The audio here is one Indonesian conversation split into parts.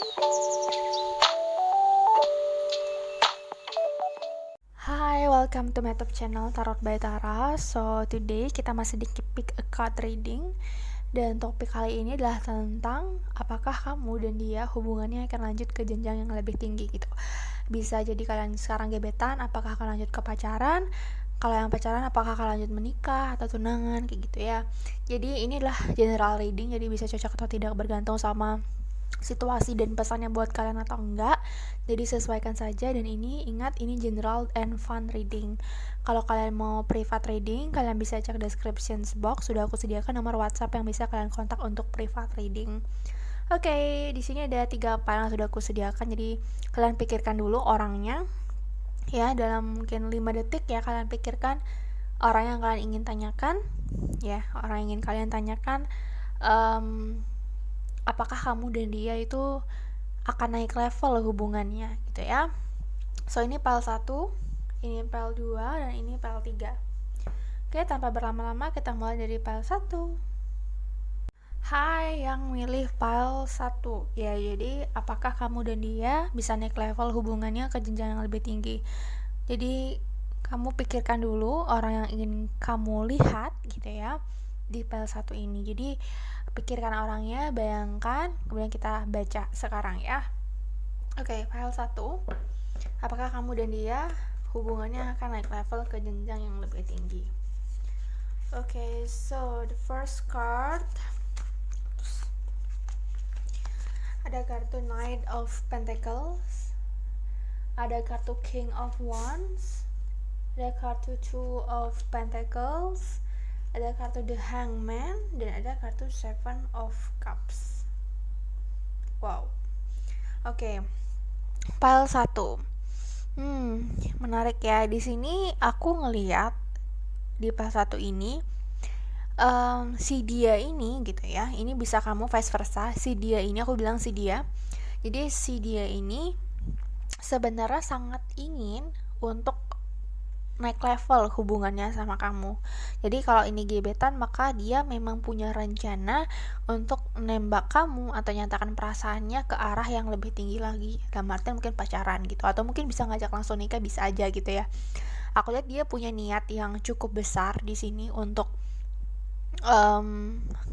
Hi, welcome to my YouTube channel Tarot by Tara. So today kita masih di pick a card reading. Dan topik kali ini adalah tentang apakah kamu dan dia hubungannya akan lanjut ke jenjang yang lebih tinggi gitu. Bisa jadi kalian sekarang gebetan, apakah akan lanjut ke pacaran? Kalau yang pacaran, apakah akan lanjut menikah atau tunangan kayak gitu ya. Jadi inilah general reading, jadi bisa cocok atau tidak bergantung sama situasi dan pesannya buat kalian atau enggak. Jadi sesuaikan saja, dan ini ingat, ini general and fun reading. Kalau kalian mau private reading, kalian bisa cek description box, sudah aku sediakan nomor WhatsApp yang bisa kalian kontak untuk private reading. Oke, di sini ada 3 file yang sudah aku sediakan, jadi kalian pikirkan dulu orangnya ya, dalam mungkin 5 detik ya, kalian pikirkan orang yang kalian ingin tanyakan ya, orang yang ingin kalian tanyakan. Apakah kamu dan dia itu akan naik level hubungannya gitu ya. So ini file 1, ini file 2, dan ini file 3. Oke, tanpa berlama-lama kita mulai dari file 1. Hai yang milih file 1 ya, jadi apakah kamu dan dia bisa naik level hubungannya ke jenjang yang lebih tinggi. Jadi kamu pikirkan dulu orang yang ingin kamu lihat gitu ya di file 1 ini. Jadi pikirkan orangnya, bayangkan, kemudian kita baca sekarang ya. Oke, file 1. Apakah kamu dan dia hubungannya akan naik level ke jenjang yang lebih tinggi? Oke, so the first card, ada kartu Knight of Pentacles, ada kartu King of Wands, ada kartu Two of Pentacles, ada kartu The Hangman, dan ada kartu Seven of Cups. Wow. Oke. File 1. Menarik ya. Di sini aku ngeliat di file 1 ini si dia ini gitu ya. Ini bisa kamu vice versa. Si dia ini, aku bilang si dia. Jadi si dia ini sebenarnya sangat ingin untuk naik level hubungannya sama kamu. Jadi kalau ini gebetan, maka dia memang punya rencana untuk nembak kamu atau nyatakan perasaannya ke arah yang lebih tinggi lagi. Dalam artian mungkin pacaran gitu, atau mungkin bisa ngajak langsung nikah, bisa aja gitu ya. Aku lihat dia punya niat yang cukup besar di sini untuk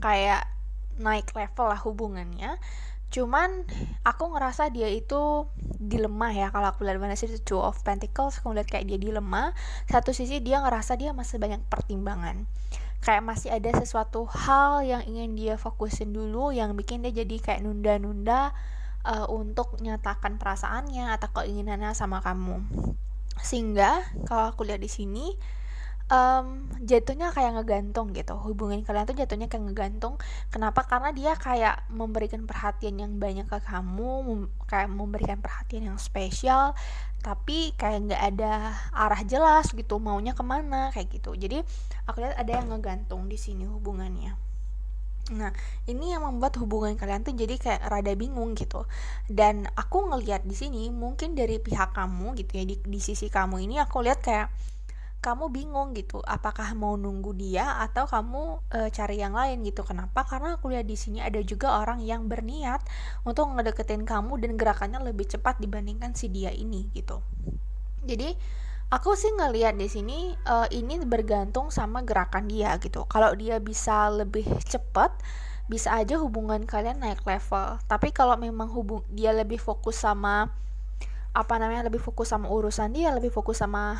kayak naik level lah hubungannya. Cuman aku ngerasa dia itu dilema ya. Kalau aku lihat mana sih itu Two of Pentacles, aku lihat kayak dia dilema. Satu sisi dia ngerasa dia masih banyak pertimbangan, kayak masih ada sesuatu hal yang ingin dia fokusin dulu, yang bikin dia jadi kayak nunda-nunda untuk nyatakan perasaannya atau keinginannya sama kamu. Sehingga kalau aku lihat di sini jatuhnya kayak ngegantung gitu. Hubungan kalian tuh jatuhnya kayak ngegantung. Kenapa? Karena dia kayak memberikan perhatian yang banyak ke kamu, kayak memberikan perhatian yang spesial, tapi kayak nggak ada arah jelas gitu, maunya kemana kayak gitu. Jadi aku lihat ada yang ngegantung di sini hubungannya. Nah, ini yang membuat hubungan kalian tuh jadi kayak rada bingung gitu. Dan aku ngelihat di sini mungkin dari pihak kamu gitu ya, di sisi kamu ini aku lihat kayak kamu bingung gitu, apakah mau nunggu dia atau kamu cari yang lain gitu. Kenapa? Karena aku lihat di sini ada juga orang yang berniat untuk ngedeketin kamu dan gerakannya lebih cepat dibandingkan si dia ini gitu. Jadi aku sih ngelihat di sini ini bergantung sama gerakan dia gitu. Kalau dia bisa lebih cepat, bisa aja hubungan kalian naik level. Tapi kalau memang dia lebih fokus sama lebih fokus sama urusan dia, lebih fokus sama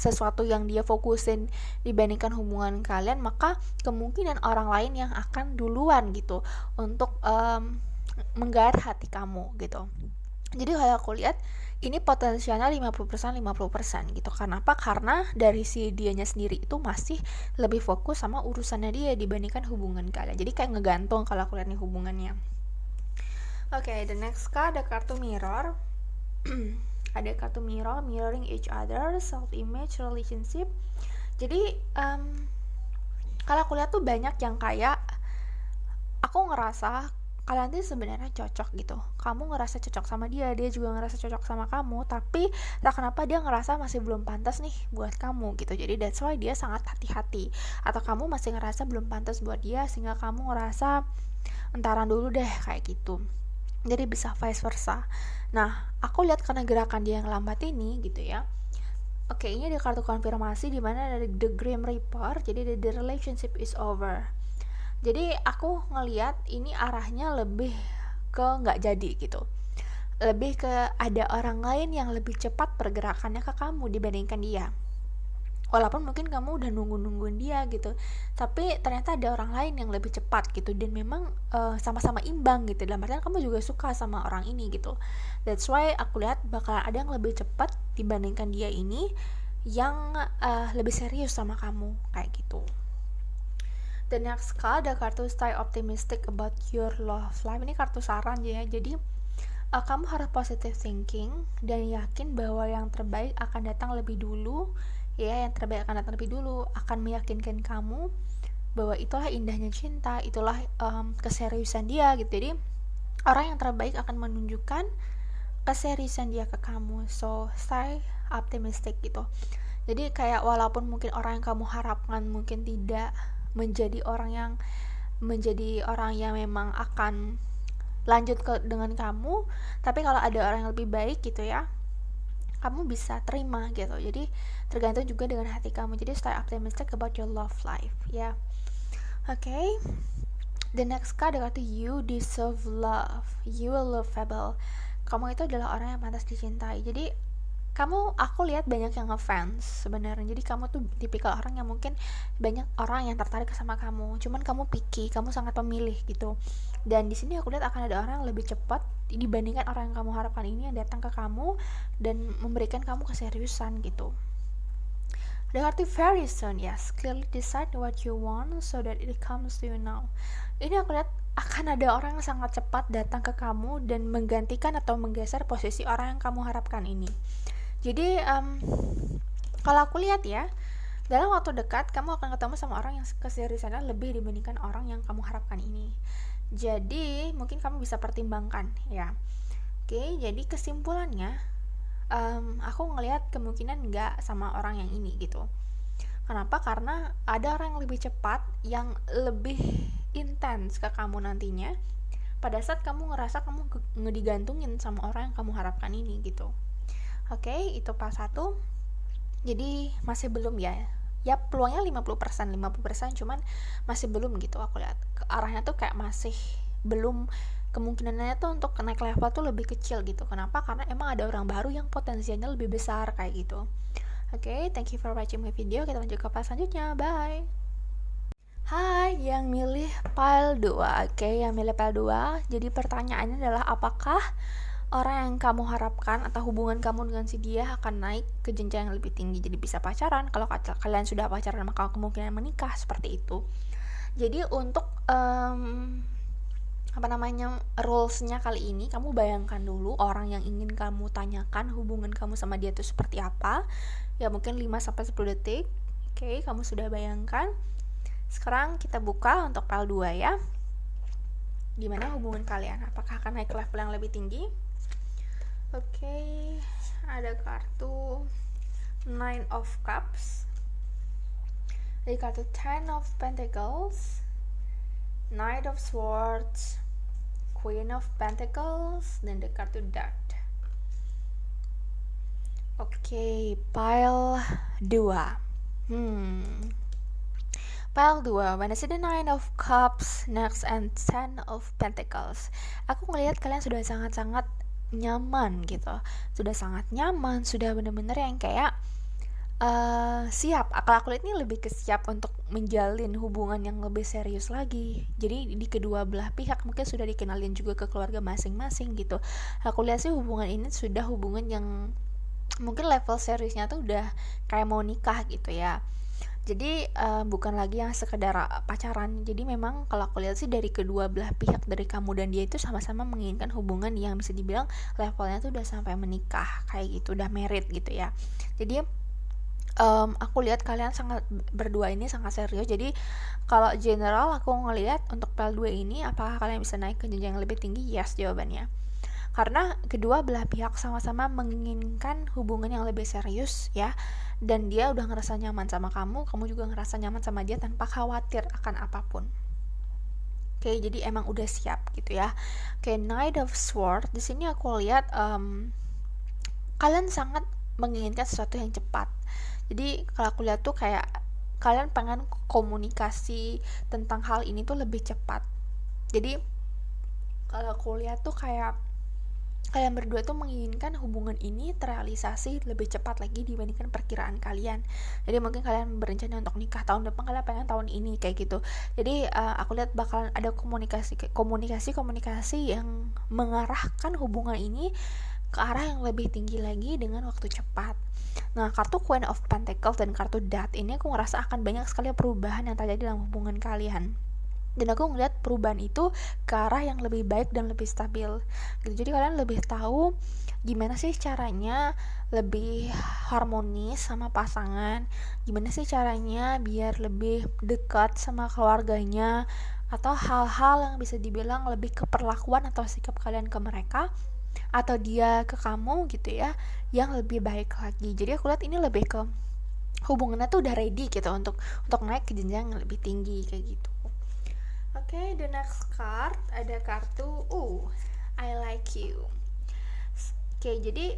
sesuatu yang dia fokusin dibandingkan hubungan kalian, maka kemungkinan orang lain yang akan duluan gitu untuk menggait hati kamu gitu. Jadi kalau aku lihat ini potensialnya 50% 50% gitu. Kenapa? Karena dari si dianya sendiri itu masih lebih fokus sama urusannya dia dibandingkan hubungan kalian. Jadi kayak ngegantung kalau aku lihat nih hubungannya. Oke, the next card ada kartu Mirror. Ada kartu mirroring each other, self image, relationship. Jadi kalau aku lihat tuh banyak yang kayak aku ngerasa kalian tuh sebenarnya cocok gitu. Kamu ngerasa cocok sama dia, dia juga ngerasa cocok sama kamu, tapi tak kenapa dia ngerasa masih belum pantas nih buat kamu gitu. Jadi that's why dia sangat hati-hati. Atau kamu masih ngerasa belum pantas buat dia, sehingga kamu ngerasa entaran dulu deh kayak gitu. jadi bisa vice versa. Nah, aku lihat karena gerakan dia yang lambat ini gitu ya. Oke, ini ada kartu konfirmasi di mana ada the Grim Reaper, jadi the relationship is over. Jadi aku ngelihat ini arahnya lebih ke nggak jadi gitu, lebih ke ada orang lain yang lebih cepat pergerakannya ke kamu dibandingkan dia. Walaupun mungkin kamu udah nungguin dia gitu, tapi ternyata ada orang lain yang lebih cepat gitu, dan memang sama-sama imbang gitu, dalam artian kamu juga suka sama orang ini gitu. That's why aku lihat bakalan ada yang lebih cepat dibandingkan dia ini, yang lebih serius sama kamu kayak gitu. The next card, ada kartu Stay Optimistic About Your Love Life. Ini kartu saran ya, jadi kamu harus positive thinking dan yakin bahwa yang terbaik akan datang lebih dulu ya, yang terbaik akan datang lebih dulu, akan meyakinkan kamu bahwa itulah indahnya cinta, itulah keseriusan dia gitu. Jadi orang yang terbaik akan menunjukkan keseriusan dia ke kamu, so stay optimistic gitu. Jadi kayak walaupun mungkin orang yang kamu harapkan mungkin tidak menjadi orang yang memang akan lanjut dengan kamu, tapi kalau ada orang yang lebih baik gitu ya, kamu bisa terima gitu. Jadi tergantung juga dengan hati kamu. Jadi stay optimistic about your love life ya. Okay. The next card, ada kartu you deserve love, you are lovable. Kamu itu adalah orang yang pantas dicintai. Jadi aku lihat banyak yang ngefans sebenarnya. Jadi kamu tuh tipikal orang yang mungkin banyak orang yang tertarik sama kamu, cuman kamu picky, kamu sangat pemilih gitu. Dan di sini aku lihat akan ada orang yang lebih cepat dibandingkan orang yang kamu harapkan ini yang datang ke kamu dan memberikan kamu keseriusan gitu. Ada kartu very soon, yes, clearly decide what you want so that it comes to you now. Ini aku lihat akan ada orang yang sangat cepat datang ke kamu dan menggantikan atau menggeser posisi orang yang kamu harapkan ini. Jadi kalau aku lihat ya, dalam waktu dekat kamu akan ketemu sama orang yang keseriusannya lebih dibandingkan orang yang kamu harapkan ini. Jadi mungkin kamu bisa pertimbangkan ya. Oke, jadi kesimpulannya aku ngelihat kemungkinan nggak sama orang yang ini gitu. Kenapa? Karena ada orang yang lebih cepat, yang lebih intens ke kamu nantinya pada saat kamu ngerasa kamu ngedigantungin sama orang yang kamu harapkan ini gitu. Oke, itu part 1. Jadi masih belum ya. Ya peluangnya 50%, cuman masih belum gitu aku lihat. Arahnya tuh kayak masih belum, kemungkinannya tuh untuk naik level tuh lebih kecil gitu. Kenapa? Karena emang ada orang baru yang potensialnya lebih besar kayak gitu. Oke, thank you for watching my video. Kita lanjut ke part selanjutnya. Bye. Hai, yang milih pile 2. Oke, yang milih pile 2. Jadi pertanyaannya adalah apakah orang yang kamu harapkan atau hubungan kamu dengan si dia akan naik ke jenjang yang lebih tinggi, jadi bisa pacaran. Kalau kalian sudah pacaran maka kemungkinan menikah, seperti itu. Jadi untuk rulesnya kali ini, kamu bayangkan dulu orang yang ingin kamu tanyakan hubungan kamu sama dia itu seperti apa ya, mungkin 5-10 detik. Oke, kamu sudah bayangkan. Sekarang kita buka untuk pile 2 ya. Gimana hubungan kalian, apakah akan naik level yang lebih tinggi? Oke, ada kartu 9 of Cups, ada kartu 10 of Pentacles, Knight of Swords, Queen of Pentacles, dan ada kartu Death. Oke, pile 2. Pile 2, when I see the 9 of Cups next and 10 of Pentacles, aku ngelihat kalian sudah sangat-sangat nyaman gitu, sudah sangat nyaman, sudah bener-bener yang kayak siap. Aku lihat ini lebih ke siap untuk menjalin hubungan yang lebih serius lagi. Jadi di kedua belah pihak mungkin sudah dikenalin juga ke keluarga masing-masing gitu. Aku lihat sih hubungan ini sudah hubungan yang mungkin level seriusnya tuh udah kayak mau nikah gitu ya. Jadi bukan lagi yang sekedar pacaran. Jadi memang kalau aku lihat sih dari kedua belah pihak, dari kamu dan dia itu sama-sama menginginkan hubungan yang bisa dibilang levelnya tuh udah sampai menikah kayak gitu, udah married gitu ya. Jadi aku lihat kalian berdua ini sangat serius. Jadi kalau general aku ngelihat untuk pile 2 ini, apakah kalian bisa naik ke jenjang yang lebih tinggi? Yes jawabannya. Karena kedua belah pihak sama-sama menginginkan hubungan yang lebih serius ya, dan dia udah ngerasa nyaman sama kamu juga ngerasa nyaman sama dia tanpa khawatir akan apapun. Oke, jadi emang udah siap gitu ya. Oke, Knight of Swords di sini aku lihat kalian sangat menginginkan sesuatu yang cepat. Jadi kalau aku lihat tuh kayak kalian pengen komunikasi tentang hal ini tuh lebih cepat. Jadi kalau aku lihat tuh kayak kalian berdua tuh menginginkan hubungan ini terrealisasi lebih cepat lagi dibandingkan perkiraan kalian. Jadi mungkin kalian berencana untuk nikah tahun depan, kalian pengen tahun ini kayak gitu. Jadi aku lihat bakalan ada komunikasi yang mengarahkan hubungan ini ke arah yang lebih tinggi lagi dengan waktu cepat. Nah, kartu Queen of Pentacles dan kartu Death ini aku ngerasa akan banyak sekali perubahan yang terjadi dalam hubungan kalian. Dan aku ngeliat perubahan itu ke arah yang lebih baik dan lebih stabil gitu. Jadi kalian lebih tahu gimana sih caranya lebih harmonis sama pasangan, gimana sih caranya biar lebih dekat sama keluarganya, atau hal-hal yang bisa dibilang lebih ke perlakuan atau sikap kalian ke mereka atau dia ke kamu gitu ya, yang lebih baik lagi. Jadi aku lihat ini lebih ke hubungannya tuh udah ready gitu untuk naik ke jenjang yang lebih tinggi kayak gitu. Oke, the next card ada kartu I like you. Oke, jadi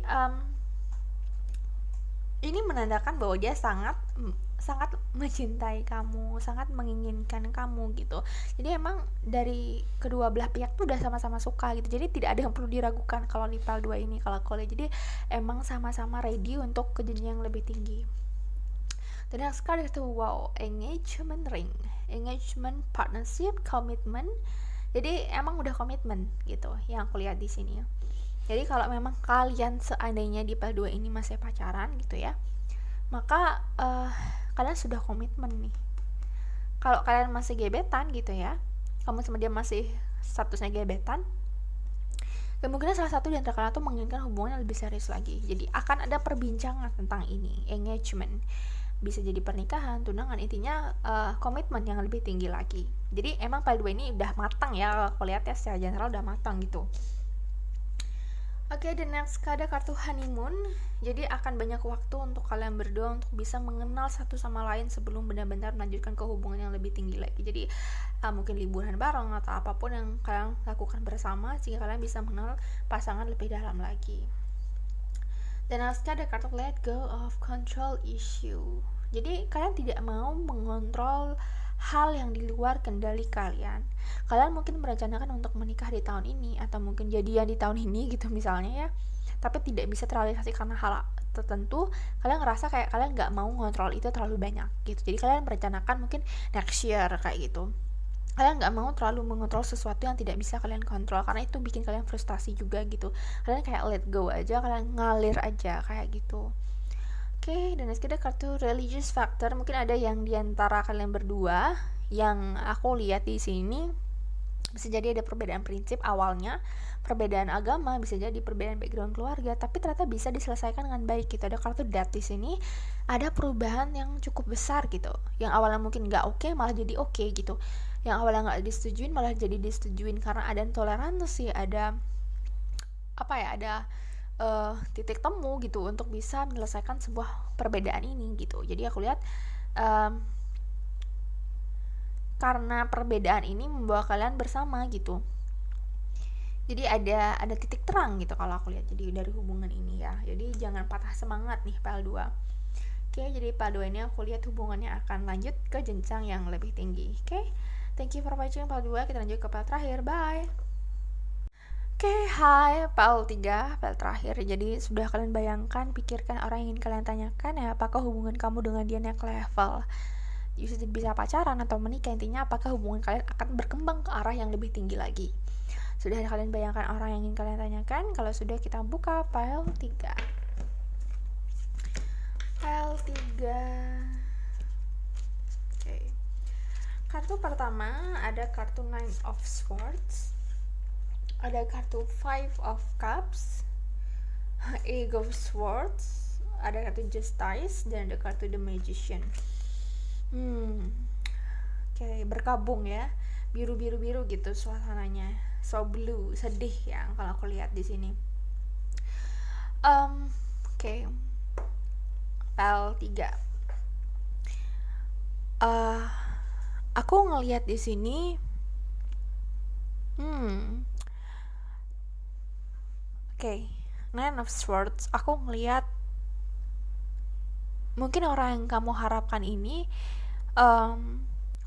ini menandakan bahwa dia sangat mencintai kamu, sangat menginginkan kamu gitu. Jadi emang dari kedua belah pihak tuh udah sama-sama suka gitu. Jadi tidak ada yang perlu diragukan kalau di PAL 2 ini, kalau aku lihat. Jadi emang sama-sama ready untuk ke jenjang yang lebih tinggi. Dan next card itu engagement ring, engagement, partnership, commitment. Jadi emang udah komitmen gitu yang aku lihat di sini. Jadi kalau memang kalian seandainya di PAL 2 ini masih pacaran gitu ya, maka kalian sudah komitmen nih. Kalau kalian masih gebetan gitu ya, kamu sama dia masih statusnya gebetan, kemungkinan salah satu di antara kalian tuh menginginkan hubungan yang lebih serius lagi. Jadi akan ada perbincangan tentang ini, engagement. Bisa jadi pernikahan, tunangan, intinya komitmen yang lebih tinggi lagi. Jadi emang PAL 2 ini udah matang ya, aku lihat ya secara general udah matang gitu. Oke, the next ada kartu honeymoon. Jadi akan banyak waktu untuk kalian berdua untuk bisa mengenal satu sama lain sebelum benar-benar melanjutkan ke hubungan yang lebih tinggi lagi. Jadi mungkin liburan bareng atau apapun yang kalian lakukan bersama sehingga kalian bisa mengenal pasangan lebih dalam lagi. Dan next ada kartu let go of control issue. Jadi kalian tidak mau mengontrol hal yang di luar kendali kalian. Kalian mungkin merencanakan untuk menikah di tahun ini atau mungkin jadian di tahun ini gitu misalnya ya, tapi tidak bisa terrealisasi karena hal tertentu. Kalian ngerasa kayak kalian nggak mau ngontrol itu terlalu banyak gitu. Jadi kalian merencanakan mungkin next year kayak gitu. Kalian nggak mau terlalu mengontrol sesuatu yang tidak bisa kalian kontrol karena itu bikin kalian frustasi juga gitu. Kalian kayak let go aja, kalian ngalir aja kayak gitu. Oke, dan next ada kartu religious factor. Mungkin ada yang diantara kalian berdua yang aku lihat di sini bisa jadi ada perbedaan prinsip awalnya, perbedaan agama, bisa jadi perbedaan background keluarga, tapi ternyata bisa diselesaikan dengan baik gitu. Ada kartu death di sini, ada perubahan yang cukup besar gitu. Yang awalnya mungkin nggak oke malah jadi oke gitu. Yang awalnya nggak disetujuin malah jadi disetujuin karena ada toleransi, ada ada titik temu gitu untuk bisa menyelesaikan sebuah perbedaan ini gitu. Jadi aku lihat karena perbedaan ini membawa kalian bersama gitu. Jadi ada titik terang gitu kalau aku lihat jadi dari hubungan ini ya. Jadi jangan patah semangat nih PAL 2. Oke, jadi PAL 2 ini aku lihat hubungannya akan lanjut ke jenjang yang lebih tinggi. Oke, thank you for watching PAL 2. Kita lanjut ke PAL terakhir. Bye. Oke, hai, PAL 3, PAL terakhir. Jadi sudah kalian bayangkan, pikirkan orang yang ingin kalian tanyakan ya, apakah hubungan kamu dengan dia naik level? Bisa pacaran atau menikah, intinya apakah hubungan kalian akan berkembang ke arah yang lebih tinggi lagi? Sudah kalian bayangkan orang yang ingin kalian tanyakan? Kalau sudah, kita buka PAL 3. PAL 3. Oke. Kartu pertama ada kartu Nine of Swords. Ada kartu Five of Cups, Eight of Swords, ada kartu Justice, dan ada kartu The Magician. Oke, berkabung ya, biru gitu suasananya, so blue, sedih ya kalau aku lihat di sini. Oke, PAL 3. Aku ngelihat di sini Hmm, oke. Nine of Swords, aku ngelihat mungkin orang yang kamu harapkan ini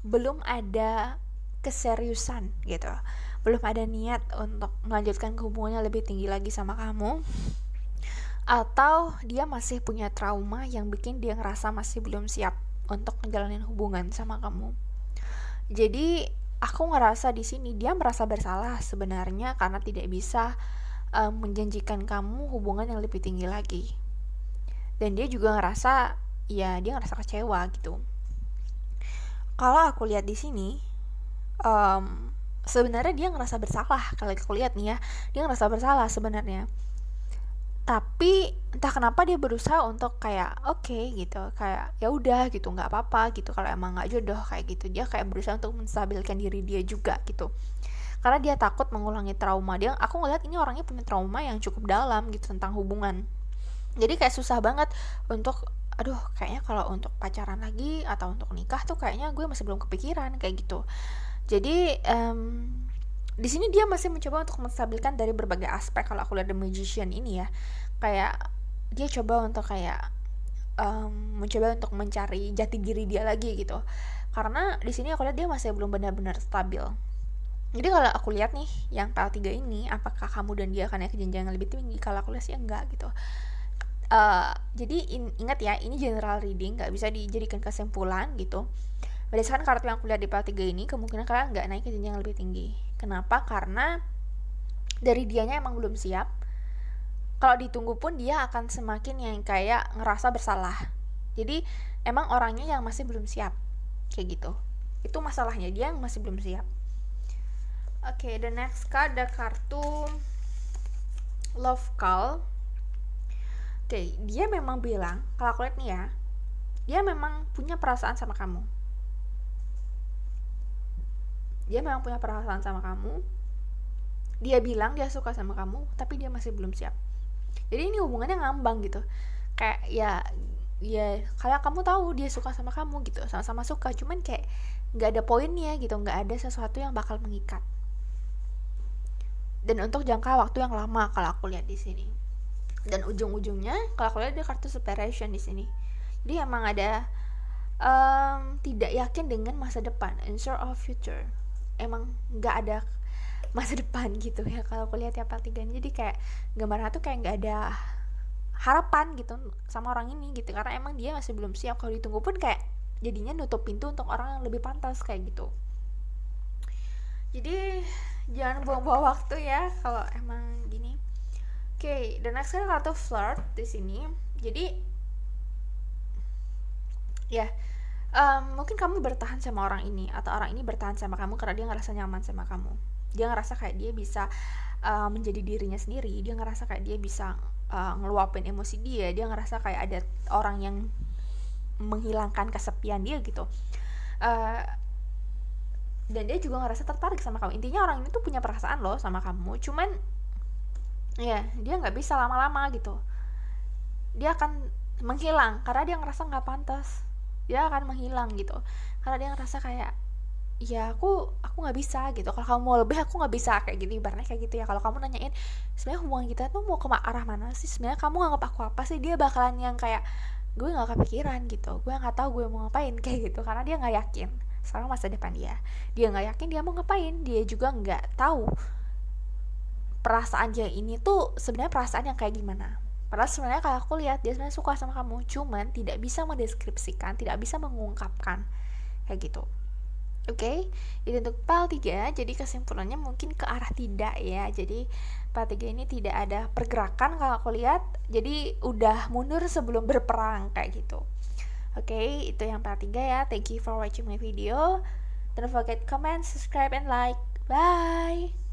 belum ada keseriusan gitu, belum ada niat untuk melanjutkan hubungannya lebih tinggi lagi sama kamu, atau dia masih punya trauma yang bikin dia ngerasa masih belum siap untuk menjalani hubungan sama kamu. Jadi aku ngerasa di sini dia merasa bersalah sebenarnya karena tidak bisa menjanjikan kamu hubungan yang lebih tinggi lagi. Dan dia juga ngerasa, ya dia ngerasa kecewa gitu. Kalau aku lihat di sini, sebenarnya dia ngerasa bersalah. Kalau aku lihat nih ya, dia ngerasa bersalah sebenarnya. Tapi entah kenapa dia berusaha untuk kayak oke gitu, kayak ya udah gitu, nggak apa-apa gitu, kalau emang nggak jodoh kayak gitu. Dia kayak berusaha untuk menstabilkan diri dia juga gitu, karena dia takut mengulangi trauma. Aku ngeliat ini orangnya punya trauma yang cukup dalam gitu tentang hubungan. Jadi kayak susah banget untuk, aduh kayaknya kalau untuk pacaran lagi atau untuk nikah tuh kayaknya gue masih belum kepikiran kayak gitu. Jadi di sini dia masih mencoba untuk menstabilkan dari berbagai aspek. Kalau aku lihat The Magician ini ya, kayak dia coba untuk kayak mencoba untuk mencari jati diri dia lagi gitu. Karena di sini aku lihat dia masih belum benar-benar stabil. Jadi kalau aku lihat nih yang PL3 ini, apakah kamu dan dia akan naik ke jenjang yang lebih tinggi? Kalau aku lihat sih enggak gitu. Jadi ingat ya, ini general reading, nggak bisa dijadikan kesimpulan gitu. Berdasarkan kartu yang aku lihat di PL3 ini, kemungkinan kalian nggak naik ke jenjang yang lebih tinggi. Kenapa? Karena dari dianya emang belum siap. Kalau ditunggu pun dia akan semakin yang kayak ngerasa bersalah. Jadi emang orangnya yang masih belum siap kayak gitu. Itu masalahnya, dia yang masih belum siap. Oke, the next card, ada kartu Love Call. Oke, dia memang bilang, kalau aku lihat nih ya, dia memang punya perasaan sama kamu. Dia memang punya perasaan sama kamu. Dia bilang dia suka sama kamu, tapi dia masih belum siap. Jadi ini hubungannya ngambang gitu. Kayak ya kalau kamu tahu dia suka sama kamu gitu, sama-sama suka, cuman kayak nggak ada poinnya gitu, nggak ada sesuatu yang bakal mengikat. Dan untuk jangka waktu yang lama kalau aku lihat di sini. Dan ujung-ujungnya kalau aku lihat dia kartu separation di sini. Jadi emang ada tidak yakin dengan masa depan, unsure of future. Emang nggak ada masa depan gitu ya kalau aku lihat ya P3. Jadi kayak gambarnya tuh kayak nggak ada harapan gitu sama orang ini gitu, karena emang dia masih belum siap. Kalau ditunggu pun kayak jadinya nutup pintu untuk orang yang lebih pantas kayak gitu. Jadi jangan buang-buang waktu ya kalau emang gini. Oke, dan next kartu flirt di sini. Jadi ya mungkin kamu bertahan sama orang ini, atau orang ini bertahan sama kamu karena dia ngerasa nyaman sama kamu. Dia ngerasa kayak dia bisa menjadi dirinya sendiri. Dia ngerasa kayak dia bisa ngeluapin emosi dia. Dia ngerasa kayak ada orang yang menghilangkan kesepian dia gitu. Dan dia juga ngerasa tertarik sama kamu. Intinya orang ini tuh punya perasaan loh sama kamu. Cuman ya dia nggak bisa lama-lama gitu. Dia akan menghilang karena dia ngerasa nggak pantas. Dia akan menghilang gitu karena dia ngerasa kayak, ya aku nggak bisa gitu. Kalau kamu mau lebih, aku nggak bisa kayak gitu, ibaratnya kayak gitu ya. Kalau kamu nanyain sebenarnya hubungan kita tuh mau ke arah mana sih, sebenarnya kamu nganggap aku apa sih, dia bakalan yang kayak, gue nggak kepikiran gitu, gue nggak tahu gue mau ngapain kayak gitu, karena dia nggak yakin sama masa depan dia nggak yakin dia mau ngapain. Dia juga nggak tahu perasaan dia ini tuh sebenarnya perasaan yang kayak gimana. Padahal sebenarnya kalau aku lihat dia sebenarnya suka sama kamu, cuman tidak bisa mendeskripsikan, tidak bisa mengungkapkan kayak gitu. Oke, itu untuk PL3. Jadi kesimpulannya mungkin ke arah tidak ya. Jadi PL3 ini tidak ada pergerakan kalau aku lihat. Jadi udah mundur sebelum berperang kayak gitu. Oke, itu yang PL3 ya. Thank you for watching my video. Don't forget comment, subscribe, and like. Bye!